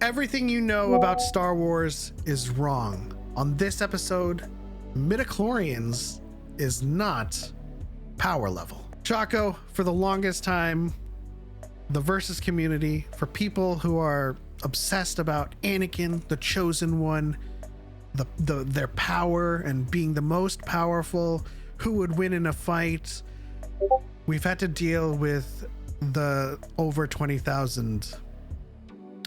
Everything you know about Star Wars is wrong. On this episode, Midichlorians is not power level. Choco, for the longest time, the Versus community, for people who are obsessed about Anakin, the chosen one, their power and being the most powerful, who would win in a fight, we've had to deal with the over 20,000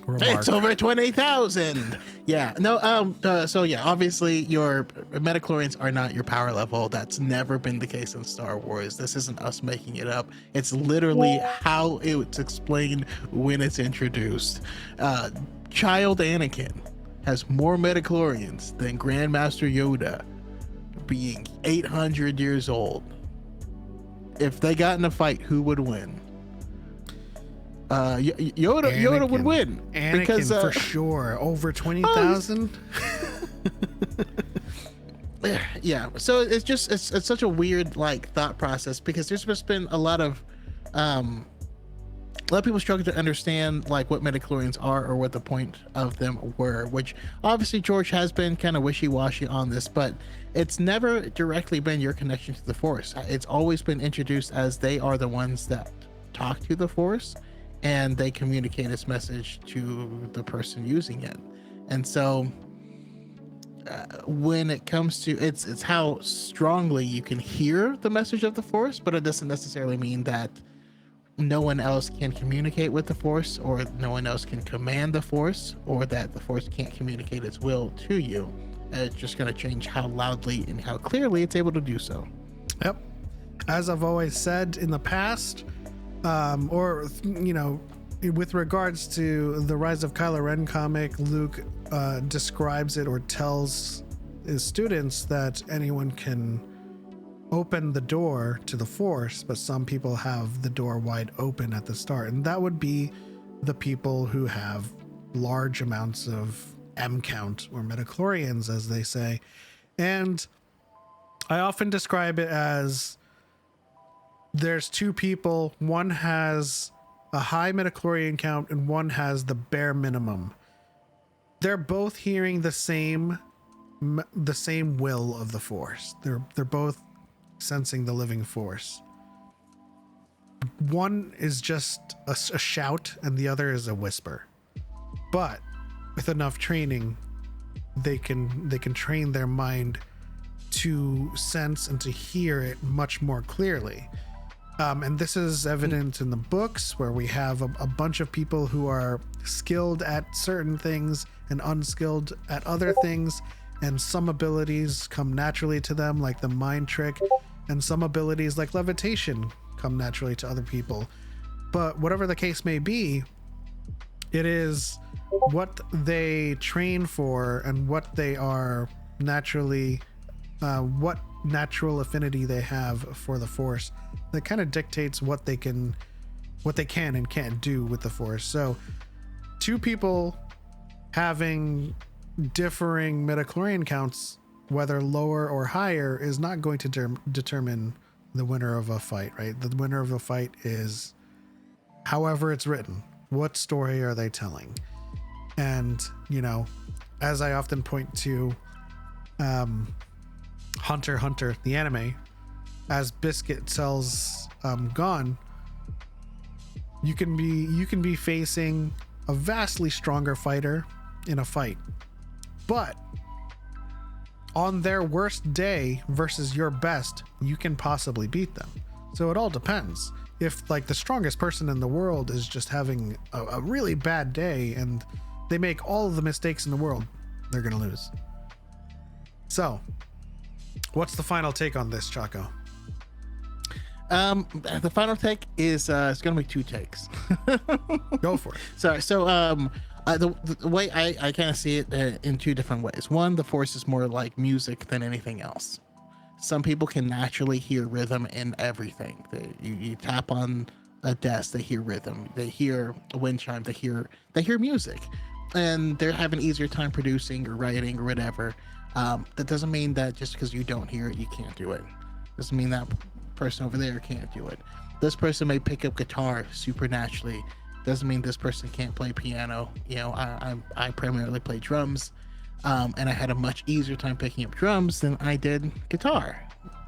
remark. It's over 20,000. Yeah. No. So yeah, obviously your midichlorians are not your power level. That's never been the case in Star Wars. This isn't us making it up. It's literally how it's explained when it's introduced. Child Anakin has more midichlorians than Grandmaster Yoda, being 800 years old. If they got in a fight, who would win? Yoda would win. Anakin, because for sure. Over 20,000. Yeah. So it's such a weird like thought process, because there's just been a lot of people struggle to understand like what midichlorians are or what the point of them were, which obviously George has been kind of wishy-washy on this, but it's never directly been your connection to the Force. It's always been introduced as they are the ones that talk to the Force and they communicate its message to the person using it. And so when it comes to it's how strongly you can hear the message of the Force, but it doesn't necessarily mean that no one else can communicate with the Force, or no one else can command the Force, or that the Force can't communicate its will to you. It's just going to change how loudly and how clearly it's able to do so. Yep. As I've always said in the past, with regards to the Rise of Kylo Ren comic, Luke describes it or tells his students that anyone can open the door to the Force, but some people have the door wide open at the start, and that would be the people who have large amounts of M count, or midichlorians as they say. And I often describe it as there's two people, one has a high midichlorian count and one has the bare minimum. They're both hearing the same will of the Force. They're both sensing the living Force. One is just a shout and the other is a whisper, but with enough training they can train their mind to sense and to hear it much more clearly. And this is evident in the books, where we have a bunch of people who are skilled at certain things and unskilled at other things, and some abilities come naturally to them, like the mind trick, and some abilities like levitation come naturally to other people. But whatever the case may be, it is what they train for and what they are naturally, what natural affinity they have for the Force that kind of dictates what they can and can't do with the Force. So two people having differing midichlorian counts, whether lower or higher, is not going to determine the winner of a fight, right? The winner of a fight is however it's written. What story are they telling? And, as I often point to Hunter x Hunter, the anime, as Biscuit tells Gon, you can be facing a vastly stronger fighter in a fight, but on their worst day versus your best, you can possibly beat them. So it all depends. If like the strongest person in the world is just having a really bad day and they make all of the mistakes in the world, they're gonna lose. So what's the final take on this, Choco? The final take is it's gonna be two takes. Go for it. Sorry. So the way I kind of see it in two different ways. One, the Force is more like music than anything else. Some people can naturally hear rhythm in everything. You tap on a desk, they hear rhythm. They hear a wind chime. They hear music, and they're having an easier time producing or writing or whatever. That doesn't mean that just because you don't hear it, you can't do it. Doesn't mean that person over there can't do it. This person may pick up guitar supernaturally Doesn't mean this person can't play piano. You know, I primarily play drums, and I had a much easier time picking up drums than I did guitar,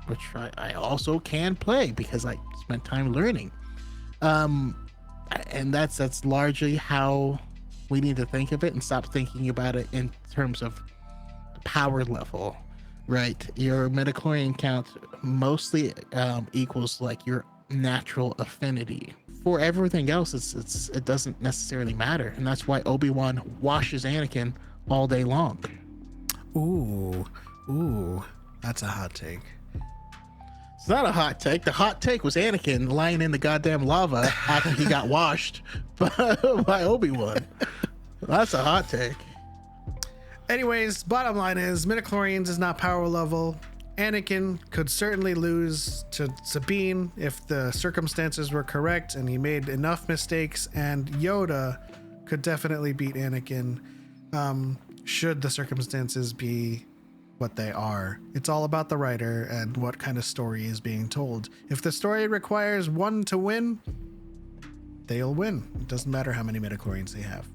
which I also can play because I spent time learning. And that's largely how we need to think of it, and stop thinking about it in terms of power level, right? Your midichlorian count mostly equals like your natural affinity. For everything else, it doesn't necessarily matter, and that's why Obi-Wan washes Anakin all day long. Ooh, that's a hot take. It's not a hot take. The hot take was Anakin lying in the goddamn lava after he got washed by Obi-Wan. That's a hot take. Anyways, bottom line is midichlorians is not power level. Anakin could certainly lose to Sabine if the circumstances were correct and he made enough mistakes, and Yoda could definitely beat Anakin should the circumstances be what they are. It's all about the writer and what kind of story is being told. If the story requires one to win, they'll win. It doesn't matter how many midichlorians they have.